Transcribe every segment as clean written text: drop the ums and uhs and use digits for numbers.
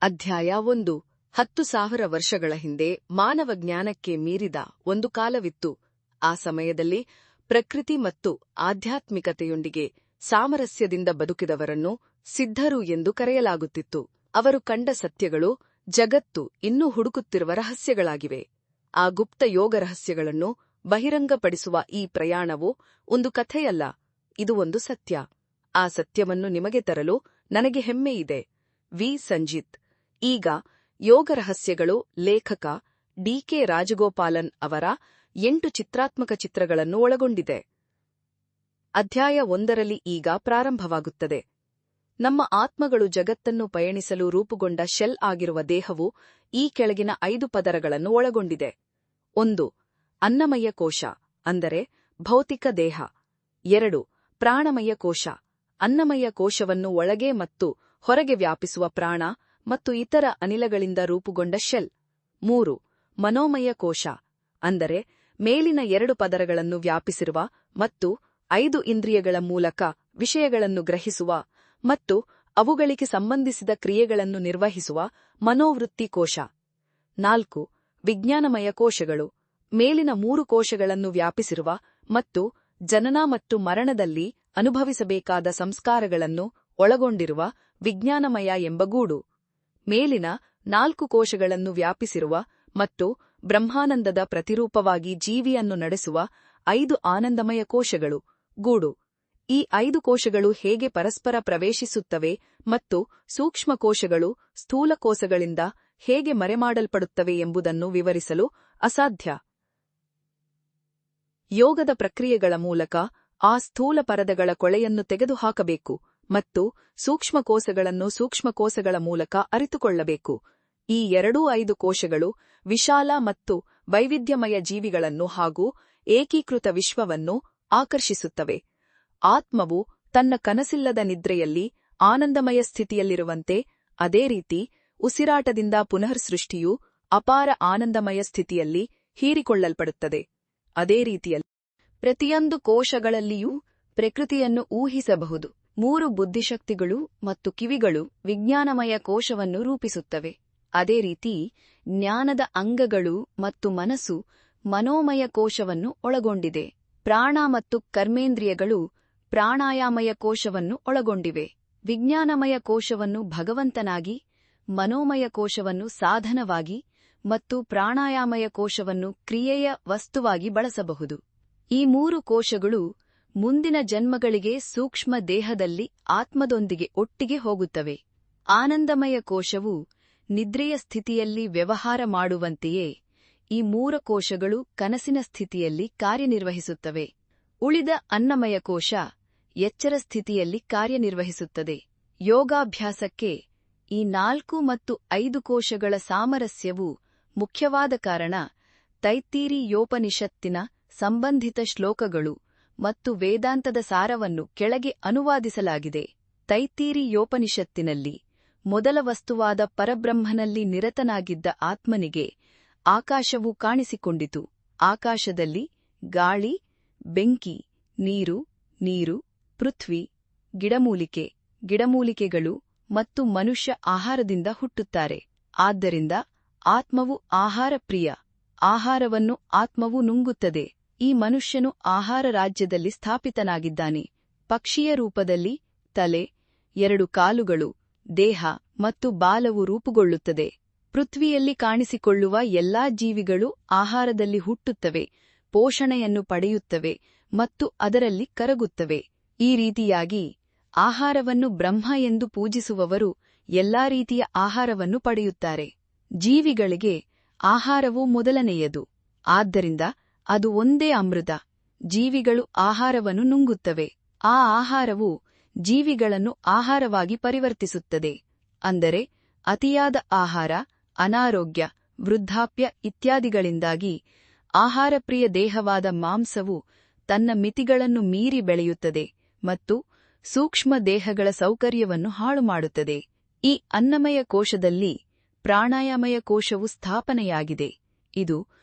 ಅಧ್ಯಾಯ 1 10,000 ವರ್ಷಗಳ ಹಿಂದೆ ಮಾನವ ಜ್ಞಾನಕ್ಕೆ ಮೀರಿದ ಒಂದು ಕಾಲವಿತ್ತು. ಆ ಸಮಯದಲ್ಲಿ ಪ್ರಕೃತಿ ಮತ್ತು ಆಧ್ಯಾತ್ಮಿಕತೆಯೊಂದಿಗೆ ಸಾಮರಸ್ಯದಿಂದ ಬದುಕಿದವರನ್ನು ಸಿದ್ಧರು ಎಂದು ಕರೆಯಲಾಗುತ್ತಿತ್ತು. ಅವರು ಕಂಡ ಸತ್ಯಗಳು ಜಗತ್ತು ಇನ್ನೂ ಹುಡುಕುತ್ತಿರುವ ರಹಸ್ಯಗಳಾಗಿವೆ. ಆ ಗುಪ್ತ ಯೋಗ ರಹಸ್ಯಗಳನ್ನು ಬಹಿರಂಗಪಡಿಸುವ ಈ ಪ್ರಯಾಣವು ಒಂದು ಕಥೆಯಲ್ಲ, ಇದು ಒಂದು ಸತ್ಯ. ಆ ಸತ್ಯವನ್ನು ನಿಮಗೆ ತರಲು ನನಗೆ ಹೆಮ್ಮೆಯಿದೆ. ವಿ. ಸಂಜಿತ್. ಈಗ ಯೋಗ ರಹಸ್ಯಗಳು ಲೇಖಕ ಡಿ.ಕೆ. ರಾಜಗೋಪಾಲನ್ ಅವರ 8 ಚಿತ್ರಾತ್ಮಕ ಚಿತ್ರಗಳನ್ನು ಒಳಗೊಂಡಿದೆ. ಅಧ್ಯಾಯ 1ರಲ್ಲಿ ಈಗ ಪ್ರಾರಂಭವಾಗುತ್ತದೆ. ನಮ್ಮ ಆತ್ಮಗಳು ಜಗತ್ತನ್ನು ಪಯಣಿಸಲು ರೂಪುಗೊಂಡ ಶೆಲ್ ಆಗಿರುವ ದೇಹವು ಈ ಕೆಳಗಿನ 5 ಪದರಗಳನ್ನು ಒಳಗೊಂಡಿದೆ. 1. ಅನ್ನಮಯ ಕೋಶ, ಅಂದರೆ ಭೌತಿಕ ದೇಹ. 2. ಪ್ರಾಣಮಯ ಕೋಶ, ಅನ್ನಮಯ ಕೋಶವನ್ನು ಒಳಗೆ ಮತ್ತು ಹೊರಗೆ ವ್ಯಾಪಿಸುವ ಪ್ರಾಣ ಮತ್ತು ಇತರ ಅನಿಲಗಳಿಂದ ರೂಪುಗೊಂಡ ಶೆಲ್. 3. ಮನೋಮಯ ಕೋಶ, ಅಂದರೆ ಮೇಲಿನ 2 ಪದರಗಳನ್ನು ವ್ಯಾಪಿಸಿರುವ ಮತ್ತು 5 ಇಂದ್ರಿಯಗಳ ಮೂಲಕ ವಿಷಯಗಳನ್ನು ಗ್ರಹಿಸುವ ಮತ್ತು ಅವುಗಳಿಗೆ ಸಂಬಂಧಿಸಿದ ಕ್ರಿಯೆಗಳನ್ನು ನಿರ್ವಹಿಸುವ ಮನೋವೃತ್ತಿ ಕೋಶ. 4. ವಿಜ್ಞಾನಮಯ ಕೋಶಗಳು, ಮೇಲಿನ 3 ಕೋಶಗಳನ್ನು ವ್ಯಾಪಿಸಿರುವ ಮತ್ತು ಜನನ ಮತ್ತು ಮರಣದಲ್ಲಿ ಅನುಭವಿಸಬೇಕಾದ ಸಂಸ್ಕಾರಗಳನ್ನು ಒಳಗೊಂಡಿರುವ ವಿಜ್ಞಾನಮಯ ಎಂಬ ಗೂಡು. ಮೇಲಿನ 4 ಕೋಶಗಳನ್ನು ವ್ಯಾಪಿಸಿರುವ ಮತ್ತು ಬ್ರಹ್ಮಾನಂದದ ಪ್ರತಿರೂಪವಾಗಿ ಜೀವಿಯನ್ನು ನಡೆಸುವ 5 ಆನಂದಮಯ ಕೋಶಗಳು, ಗೂಡು. ಈ 5 ಕೋಶಗಳು ಹೇಗೆ ಪರಸ್ಪರ ಪ್ರವೇಶಿಸುತ್ತವೆ ಮತ್ತು ಸೂಕ್ಷ್ಮಕೋಶಗಳು ಸ್ಥೂಲಕೋಶಗಳಿಂದ ಹೇಗೆ ಮರೆಮಾಡಲ್ಪಡುತ್ತವೆ ಎಂಬುದನ್ನು ವಿವರಿಸಲು ಅಸಾಧ್ಯ. ಯೋಗದ ಪ್ರಕ್ರಿಯೆಗಳ ಮೂಲಕ ಆ ಸ್ಥೂಲ ಪರದೆಗಳ ಕೊಳೆಯನ್ನು ತೆಗೆದುಹಾಕಬೇಕು ಮತ್ತು ಸೂಕ್ಷ್ಮಕೋಶಗಳನ್ನು ಸೂಕ್ಷ್ಮಕೋಶಗಳ ಮೂಲಕ ಅರಿತುಕೊಳ್ಳಬೇಕು. ಈ 5 ಕೋಶಗಳು ವಿಶಾಲ ಮತ್ತು ವೈವಿಧ್ಯಮಯ ಜೀವಿಗಳನ್ನು ಹಾಗೂ ಏಕೀಕೃತ ವಿಶ್ವವನ್ನು ಆಕರ್ಷಿಸುತ್ತವೆ. ಆತ್ಮವು ತನ್ನ ಕನಸಿಲ್ಲದ ನಿದ್ರೆಯಲ್ಲಿ ಆನಂದಮಯ ಸ್ಥಿತಿಯಲ್ಲಿರುವಂತೆ, ಅದೇ ರೀತಿ ಉಸಿರಾಟದಿಂದ ಪುನಃಸೃಷ್ಟಿಯು ಅಪಾರ ಆನಂದಮಯ ಸ್ಥಿತಿಯಲ್ಲಿ ಹೀರಿಕೊಳ್ಳಲ್ಪಡುತ್ತದೆ. ಅದೇ ರೀತಿಯಲ್ಲಿ ಪ್ರತಿಯೊಂದು ಕೋಶಗಳಲ್ಲಿಯೂ ಪ್ರಕೃತಿಯನ್ನು ಊಹಿಸಬಹುದು. 3 ಬುದ್ಧಿಶಕ್ತಿಗಳು ಮತ್ತು ಕಿವಿಗಳು ವಿಜ್ಞಾನಮಯ ಕೋಶವನ್ನು ರೂಪಿಸುತ್ತವೆ. ಅದೇ ರೀತಿ ಜ್ಞಾನದ ಅಂಗಗಳು ಮತ್ತು ಮನಸ್ಸು ಮನೋಮಯ ಕೋಶವನ್ನು ಒಳಗೊಂಡಿದೆ. ಪ್ರಾಣ ಮತ್ತು ಕರ್ಮೇಂದ್ರಿಯಗಳು ಪ್ರಾಣಾಯಾಮಯ ಕೋಶವನ್ನು ಒಳಗೊಂಡಿವೆ. ವಿಜ್ಞಾನಮಯ ಕೋಶವನ್ನು ಭಗವಂತನಾಗಿ, ಮನೋಮಯ ಕೋಶವನ್ನು ಸಾಧನವಾಗಿ ಮತ್ತು ಪ್ರಾಣಾಯಾಮಯ ಕೋಶವನ್ನು ಕ್ರಿಯೆಯ ವಸ್ತುವಾಗಿ ಬಳಸಬಹುದು. ಈ 3 ಕೋಶಗಳು ಮುಂದಿನ ಜನ್ಮಗಳಿಗೆ ಸೂಕ್ಷ್ಮ ದೇಹದಲ್ಲಿ ಆತ್ಮದೊಂದಿಗೆ ಒಟ್ಟಿಗೆ ಹೋಗುತ್ತವೆ. ಆನಂದಮಯ ಕೋಶವು ನಿದ್ರೆಯ ಸ್ಥಿತಿಯಲ್ಲಿ ವ್ಯವಹಾರ ಮಾಡುವಂತೆಯೇ ಈ 3 ಕೋಶಗಳು ಕನಸಿನ ಸ್ಥಿತಿಯಲ್ಲಿ ಕಾರ್ಯನಿರ್ವಹಿಸುತ್ತವೆ. ಉಳಿದ ಅನ್ನಮಯ ಕೋಶ ಎಚ್ಚರ ಸ್ಥಿತಿಯಲ್ಲಿ ಕಾರ್ಯನಿರ್ವಹಿಸುತ್ತದೆ. ಯೋಗಾಭ್ಯಾಸಕ್ಕೆ ಈ 4 ಮತ್ತು 5 ಕೋಶಗಳ ಸಾಮರಸ್ಯವು ಮುಖ್ಯವಾದ ಕಾರಣ ತೈತ್ತೀರೀಯೋಪನಿಷತ್ತಿನ ಸಂಬಂಧಿತ ಶ್ಲೋಕಗಳು ಮತ್ತು ವೇದಾಂತದ ಸಾರವನ್ನು ಕೆಳಗೆ ಅನುವಾದಿಸಲಾಗಿದೆ. ತೈತ್ತೀರೀಯೋಪನಿಷತ್ತಿನಲ್ಲಿ ಮೊದಲ ವಸ್ತುವಾದ ಪರಬ್ರಹ್ಮನಲ್ಲಿ ನಿರತನಾಗಿದ್ದ ಆತ್ಮನಿಗೆ ಆಕಾಶವು ಕಾಣಿಸಿಕೊಂಡಿತು. ಆಕಾಶದಲ್ಲಿ ಗಾಳಿ, ಬೆಂಕಿ, ನೀರು, ಪೃಥ್ವಿ, ಗಿಡಮೂಲಿಕೆಗಳು ಮತ್ತು ಮನುಷ್ಯ ಆಹಾರದಿಂದ ಹುಟ್ಟುತ್ತಾರೆ. ಆದ್ದರಿಂದ ಆತ್ಮವು ಆಹಾರ ಪ್ರಿಯ. ಆಹಾರವನ್ನು ಆತ್ಮವು ನುಂಗುತ್ತದೆ. ಈ ಮನುಷ್ಯನು ಆಹಾರ ರಾಜ್ಯದಲ್ಲಿ ಸ್ಥಾಪಿತನಾಗಿದ್ದಾನೆ. ಪಕ್ಷಿಯ ರೂಪದಲ್ಲಿ ತಲೆ, 2 ಕಾಲುಗಳು, ದೇಹ ಮತ್ತು ಬಾಲವು ರೂಪುಗೊಳ್ಳುತ್ತದೆ. ಪೃಥ್ವಿಯಲ್ಲಿ ಕಾಣಿಸಿಕೊಳ್ಳುವ ಎಲ್ಲಾ ಜೀವಿಗಳು ಆಹಾರದಲ್ಲಿ ಹುಟ್ಟುತ್ತವೆ, ಪೋಷಣೆಯನ್ನು ಪಡೆಯುತ್ತವೆ ಮತ್ತು ಅದರಲ್ಲಿ ಕರಗುತ್ತವೆ. ಈ ರೀತಿಯಾಗಿ ಆಹಾರವನ್ನು ಬ್ರಹ್ಮ ಎಂದು ಪೂಜಿಸುವವರು ಎಲ್ಲಾ ರೀತಿಯ ಆಹಾರವನ್ನು ಪಡೆಯುತ್ತಾರೆ. ಜೀವಿಗಳಿಗೆ ಆಹಾರವು ಮೊದಲನೆಯದು, ಆದ್ದರಿಂದ ಅದು ಒಂದೇ ಅಮೃತ. ಜೀವಿಗಳು ಆಹಾರವನ್ನು ನುಂಗುತ್ತವೆ. ಆ ಆಹಾರವು ಜೀವಿಗಳನ್ನು ಆಹಾರವಾಗಿ ಪರಿವರ್ತಿಸುತ್ತದೆ. ಅಂದರೆ ಅತಿಯಾದ ಆಹಾರ, ಅನಾರೋಗ್ಯ, ವೃದ್ಧಾಪ್ಯ ಇತ್ಯಾದಿಗಳಿಂದಾಗಿ ಆಹಾರಪ್ರಿಯ ದೇಹವಾದ ಮಾಂಸವು ತನ್ನ ಮಿತಿಗಳನ್ನು ಮೀರಿ ಬೆಳೆಯುತ್ತದೆ ಮತ್ತು ಸೂಕ್ಷ್ಮ ದೇಹಗಳ ಸೌಕರ್ಯವನ್ನು ಹಾಳುಮಾಡುತ್ತದೆ. ಈ ಅನ್ನಮಯ ಕೋಶದಲ್ಲಿ ಪ್ರಾಣಾಯಾಮಯ ಕೋಶವು ಸ್ಥಾಪನೆಯಾಗಿದೆ. ಇದು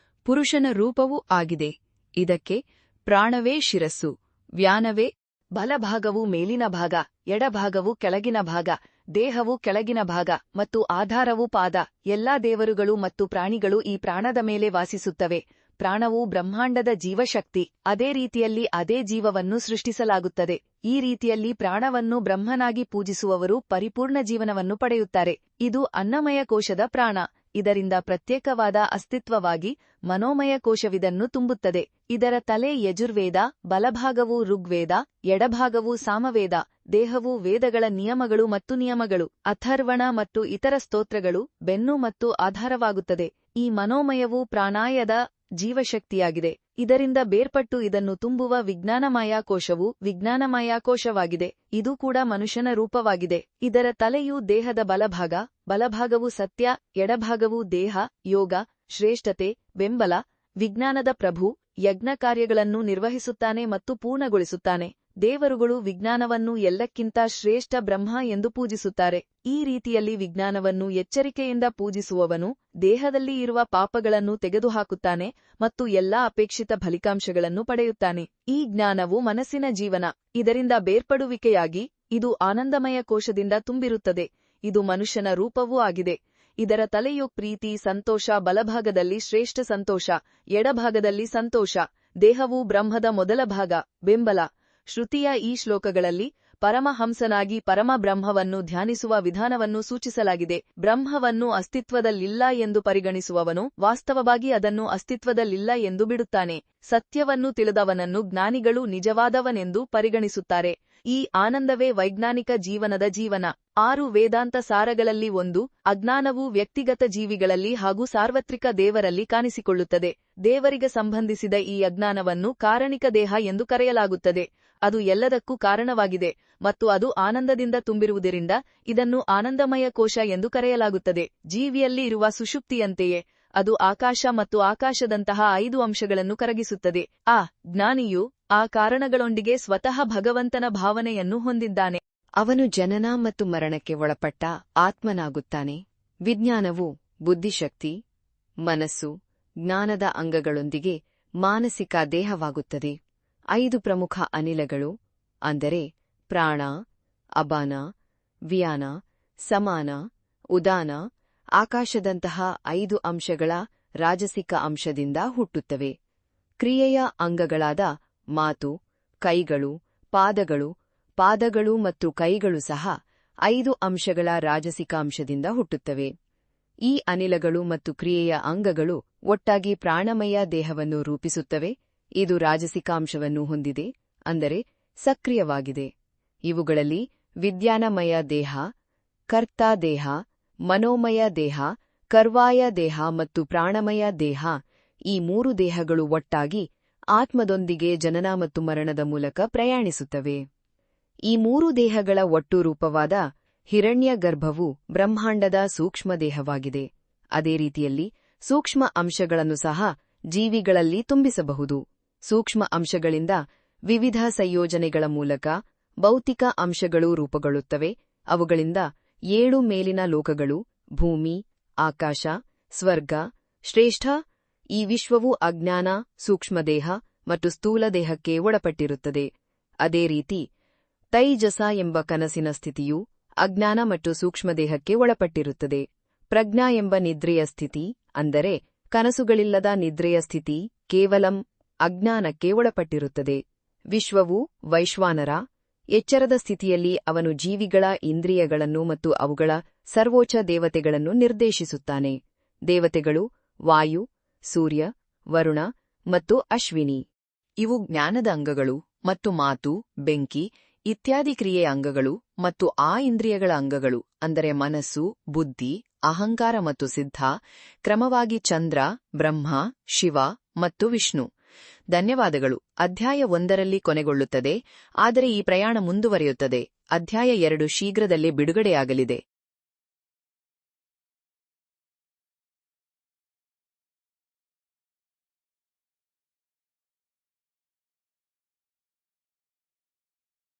ಪುರುಷನ ರೂಪವೂ ಆಗಿದೆ. ಇದಕ್ಕೆ ಪ್ರಾಣವೇ ಶಿರಸ್ಸು, ವ್ಯಾನವೇ ಬಲಭಾಗವು ಮೇಲಿನ ಭಾಗ, ಎಡಭಾಗವು ಕೆಳಗಿನ ಭಾಗ, ದೇಹವು ಕೆಳಗಿನ ಭಾಗ ಮತ್ತು ಆಧಾರವು ಪಾದ. ಎಲ್ಲಾ ದೇವರುಗಳು ಮತ್ತು ಪ್ರಾಣಿಗಳು ಈ ಪ್ರಾಣದ ಮೇಲೆ ವಾಸಿಸುತ್ತವೆ. ಪ್ರಾಣವು ಬ್ರಹ್ಮಾಂಡದ ಜೀವಶಕ್ತಿ. ಅದೇ ರೀತಿಯಲ್ಲಿ ಅದೇ ಜೀವವನ್ನು ಸೃಷ್ಟಿಸಲಾಗುತ್ತದೆ. ಈ ರೀತಿಯಲ್ಲಿ ಪ್ರಾಣವನ್ನು ಬ್ರಹ್ಮನಾಗಿ ಪೂಜಿಸುವವರು ಪರಿಪೂರ್ಣ ಜೀವನವನ್ನು ಪಡೆಯುತ್ತಾರೆ. ಇದು ಅನ್ನಮಯ ಕೋಶದ ಪ್ರಾಣ. ಇದರಿಂದ ಪ್ರತ್ಯೇಕವಾದ ಅಸ್ತಿತ್ವವಾಗಿ ಮನೋಮಯ ಕೋಶವಿದನ್ನು ತುಂಬುತ್ತದೆ. ಇದರ ತಲೆ ಯಜುರ್ವೇದ, ಬಲಭಾಗವು ಋಗ್ವೇದ, ಎಡಭಾಗವು ಸಾಮವೇದ. ದೇಹವು ವೇದಗಳ ನಿಯಮಗಳು ಮತ್ತು ನಿಯಮಗಳು, ಅಥರ್ವಣ ಮತ್ತು ಇತರ ಸ್ತೋತ್ರಗಳು, ಬೆನ್ನು ಮತ್ತು ಆಧಾರವಾಗುತ್ತದೆ. ಈ ಮನೋಮಯವು ಪ್ರಾಣಾಯದ ಜೀವಶಕ್ತಿಯಾಗಿದೆ. ಇದರಿಂದ ಬೇರ್ಪಟ್ಟು ಇದನ್ನು ತುಂಬುವ ವಿಜ್ಞಾನಮಯ ಕೋಶವು ವಿಜ್ಞಾನಮಯ ಕೋಶವಾಗಿದೆ. ಇದು ಕೂಡ ಮನುಷ್ಯನ ರೂಪವಾಗಿದೆ. ಇದರ ತಲೆಯು ದೇಹದ ಬಲಭಾಗವು ಸತ್ಯ, ಎಡಭಾಗವು ದೇಹ, ಯೋಗ, ಶ್ರೇಷ್ಠತೆ, ಬೆಂಬಲ, ವಿಜ್ಞಾನದ ಪ್ರಭು, ಯಜ್ಞ ಕಾರ್ಯಗಳನ್ನು ನಿರ್ವಹಿಸುತ್ತಾನೆ ಮತ್ತು ಪೂರ್ಣಗೊಳಿಸುತ್ತಾನೆ. ದೇವರುಗಳು ವಿಜ್ಞಾನವನ್ನು ಎಲ್ಲಕ್ಕಿಂತ ಶ್ರೇಷ್ಠ ಬ್ರಹ್ಮ ಎಂದು ಪೂಜಿಸುತ್ತಾರೆ. ಈ ರೀತಿಯಲ್ಲಿ ವಿಜ್ಞಾನವನ್ನು ಎಚ್ಚರಿಕೆಯಿಂದ ಪೂಜಿಸುವವನು ದೇಹದಲ್ಲಿ ಇರುವ ಪಾಪಗಳನ್ನು ತೆಗೆದುಹಾಕುತ್ತಾನೆ ಮತ್ತು ಎಲ್ಲಾ ಅಪೇಕ್ಷಿತ ಫಲಿತಾಂಶಗಳನ್ನು ಪಡೆಯುತ್ತಾನೆ. ಈ ಜ್ಞಾನವು ಮನಸ್ಸಿನ ಜೀವನ. ಇದರಿಂದ ಬೇರ್ಪಡುವಿಕೆಯಾಗಿ ಇದು ಆನಂದಮಯ ಕೋಶದಿಂದ ತುಂಬಿರುತ್ತದೆ. ಇದು ಮನುಷ್ಯನ ರೂಪವೂ ಆಗಿದೆ. ಇದರ ತಲೆಯು ಪ್ರೀತಿ, ಸಂತೋಷ, ಬಲಭಾಗದಲ್ಲಿ ಶ್ರೇಷ್ಠ ಸಂತೋಷ, ಎಡಭಾಗದಲ್ಲಿ ಸಂತೋಷ. ದೇಹವು ಬ್ರಹ್ಮದ ಮೊದಲ ಭಾಗ, ಬೆಂಬಲ. ಶ್ರುತಿಯ ಈ ಶ್ಲೋಕಗಳಲ್ಲಿ ಪರಮಹಂಸನಾಗಿ ಪರಮ ಬ್ರಹ್ಮವನ್ನು ಧ್ಯಾನಿಸುವ ವಿಧಾನವನ್ನು ಸೂಚಿಸಲಾಗಿದೆ. ಬ್ರಹ್ಮವನ್ನು ಅಸ್ತಿತ್ವದಲ್ಲಿಲ್ಲ ಎಂದು ಪರಿಗಣಿಸುವವನು ವಾಸ್ತವವಾಗಿ ಅದನ್ನು ಅಸ್ತಿತ್ವದಲ್ಲಿಲ್ಲ ಎಂದು ಬಿಡುತ್ತಾನೆ. ಸತ್ಯವನ್ನು ತಿಳಿದವನನ್ನು ಜ್ಞಾನಿಗಳು ನಿಜವಾದವನೆಂದು ಪರಿಗಣಿಸುತ್ತಾರೆ. ಈ ಆನಂದವೇ ವೈಜ್ಞಾನಿಕ ಜೀವನದ ಜೀವನ. 6 ವೇದಾಂತ ಸಾರಗಳಲ್ಲಿ ಒಂದು. ಅಜ್ಞಾನವು ವ್ಯಕ್ತಿಗತ ಜೀವಿಗಳಲ್ಲಿ ಹಾಗೂ ಸಾರ್ವತ್ರಿಕ ದೇವರಲ್ಲಿ ಕಾಣಿಸಿಕೊಳ್ಳುತ್ತದೆ. ದೇವರಿಗೆ ಸಂಬಂಧಿಸಿದ ಈ ಅಜ್ಞಾನವನ್ನು ಕಾರಣಿಕ ದೇಹ ಎಂದು ಕರೆಯಲಾಗುತ್ತದೆ. ಅದು ಎಲ್ಲದಕ್ಕೂ ಕಾರಣವಾಗಿದೆ ಮತ್ತು ಅದು ಆನಂದದಿಂದ ತುಂಬಿರುವುದರಿಂದ ಇದನ್ನು ಆನಂದಮಯ ಕೋಶ ಎಂದು ಕರೆಯಲಾಗುತ್ತದೆ. ಜೀವಿಯಲ್ಲಿ ಇರುವ ಸುಷುಪ್ತಿಯಂತೆಯೇ ಅದು ಆಕಾಶ ಮತ್ತು ಆಕಾಶದಂತಹ 5 ಅಂಶಗಳನ್ನು ಕರಗಿಸುತ್ತದೆ. ಆ ಜ್ಞಾನಿಯು ಆ ಕಾರಣಗಳೊಂದಿಗೆ ಸ್ವತಃ ಭಗವಂತನ ಭಾವನೆಯನ್ನು ಹೊಂದಿದ್ದಾನೆ. ಅವನು ಜನನ ಮತ್ತು ಮರಣಕ್ಕೆ ಒಳಪಟ್ಟ ಆತ್ಮನಾಗುತ್ತಾನೆ. ವಿಜ್ಞಾನವು ಬುದ್ಧಿಶಕ್ತಿ, ಮನಸ್ಸು, ಜ್ಞಾನದ ಅಂಗಗಳೊಂದಿಗೆ ಮಾನಸಿಕ ದೇಹವಾಗುತ್ತದೆ. 5 ಪ್ರಮುಖ ಅನಿಲಗಳು ಅಂದರೆ ಪ್ರಾಣ, ಅಪಾನ, ವ್ಯಾನ, ಸಮಾನ, ಉದಾನ, ಆಕಾಶದಂತಹ 5 ಅಂಶಗಳ ರಾಜಸಿಕ ಅಂಶದಿಂದ ಹುಟ್ಟುತ್ತವೆ. ಕ್ರಿಯೆಯ ಅಂಗಗಳಾದ ಮಾತು, ಕೈಗಳು, ಪಾದಗಳು ಮತ್ತು ಕೈಗಳು ಸಹ 5 ಅಂಶಗಳ ರಾಜಸಿಕ ಅಂಶದಿಂದ ಹುಟ್ಟುತ್ತವೆ. ಈ ಅನಿಲಗಳು ಮತ್ತು ಕ್ರಿಯೆಯ ಅಂಗಗಳು ಒಟ್ಟಾಗಿ ಪ್ರಾಣಮಯ ದೇಹವನ್ನು ರೂಪಿಸುತ್ತವೆ. ಇದು ರಾಜಸಿಕ ಅಂಶವನ್ನು ಹೊಂದಿದೆ, ಅಂದರೆ ಸಕ್ರಿಯವಾಗಿದೆ. ಇವುಗಳಲ್ಲಿ ವಿಜ್ಞಾನಮಯ ದೇಹ, ಕರ್ತಾ ದೇಹ, ಮನೋಮಯ ದೇಹ, ಕರ್ವಾಯ ದೇಹ ಮತ್ತು ಪ್ರಾಣಮಯ ದೇಹ, ಈ 3 ದೇಹಗಳು ಒಟ್ಟಾಗಿ ಆತ್ಮದೊಂದಿಗೆ ಜನನ ಮತ್ತು ಮರಣದ ಮೂಲಕ ಪ್ರಯಾಣಿಸುತ್ತವೆ. ಈ 3 ದೇಹಗಳ ಒಟ್ಟು ರೂಪವಾದ ಹಿರಣ್ಯ ಗರ್ಭವು ಬ್ರಹ್ಮಾಂಡದ ಸೂಕ್ಷ್ಮ ದೇಹವಾಗಿದೆ. ಅದೇ ರೀತಿಯಲ್ಲಿ ಸೂಕ್ಷ್ಮ ಅಂಶಗಳನ್ನು ಸಹ ಜೀವಿಗಳಲ್ಲಿ ತುಂಬಿಸಬಹುದು. ಸೂಕ್ಷ್ಮ ಅಂಶಗಳಿಂದ ವಿವಿಧ ಸಂಯೋಜನೆಗಳ ಮೂಲಕ ಭೌತಿಕ ಅಂಶಗಳು ರೂಪುಗೊಳ್ಳುತ್ತವೆ. ಅವುಗಳಿಂದ 7 ಮೇಲಿನ ಲೋಕಗಳು, ಭೂಮಿ, ಆಕಾಶ, ಸ್ವರ್ಗ, ಶ್ರೇಷ್ಠ. ಈ ವಿಶ್ವವು ಅಜ್ಞಾನ, ಸೂಕ್ಷ್ಮದೇಹ ಮತ್ತು ಸ್ಥೂಲ ದೇಹಕ್ಕೆ ಒಳಪಟ್ಟಿರುತ್ತದೆ. ಅದೇ ರೀತಿ ತೈಜಸ ಎಂಬ ಕನಸಿನ ಸ್ಥಿತಿಯು ಅಜ್ಞಾನ ಮತ್ತು ಸೂಕ್ಷ್ಮದೇಹಕ್ಕೆ ಒಳಪಟ್ಟಿರುತ್ತದೆ. ಪ್ರಜ್ಞಾ ಎಂಬ ನಿದ್ರೆಯ ಸ್ಥಿತಿ, ಅಂದರೆ ಕನಸುಗಳಿಲ್ಲದ ನಿದ್ರೆಯ ಸ್ಥಿತಿ, ಕೇವಲಂ ಅಜ್ಞಾನಕ್ಕೆ ಒಳಪಟ್ಟಿರುತ್ತದೆ. ವಿಶ್ವವು ವೈಶ್ವಾನರ ಎಚ್ಚರದ ಸ್ಥಿತಿಯಲ್ಲಿ ಅವನು ಜೀವಿಗಳ ಇಂದ್ರಿಯಗಳನ್ನು ಮತ್ತು ಅವುಗಳ ಸರ್ವೋಚ್ಚ ದೇವತೆಗಳನ್ನು ನಿರ್ದೇಶಿಸುತ್ತಾನೆ. ದೇವತೆಗಳು ವಾಯು, ಸೂರ್ಯ, ವರುಣ ಮತ್ತು ಅಶ್ವಿನಿ. ಇವು ಜ್ಞಾನದ ಅಂಗಗಳು ಮತ್ತು ಮಾತು, ಬೆಂಕಿ ಇತ್ಯಾದಿ ಕ್ರಿಯೆಯ ಅಂಗಗಳು ಮತ್ತು ಆ ಇಂದ್ರಿಯಗಳ ಅಂಗಗಳು, ಅಂದರೆ ಮನಸ್ಸು, ಬುದ್ಧಿ, ಅಹಂಕಾರ ಮತ್ತು ಸಿದ್ಧ, ಕ್ರಮವಾಗಿ ಚಂದ್ರ, ಬ್ರಹ್ಮ, ಶಿವ ಮತ್ತು ವಿಷ್ಣು. ಧನ್ಯವಾದಗಳು. ಅಧ್ಯಾಯ 1ರಲ್ಲಿ ಕೊನೆಗೊಳ್ಳುತ್ತದೆ, ಆದರೆ ಈ ಪ್ರಯಾಣ ಮುಂದುವರಿಯುತ್ತದೆ. ಅಧ್ಯಾಯ 2 ಶೀಘ್ರದಲ್ಲೇ ಬಿಡುಗಡೆಯಾಗಲಿದೆ.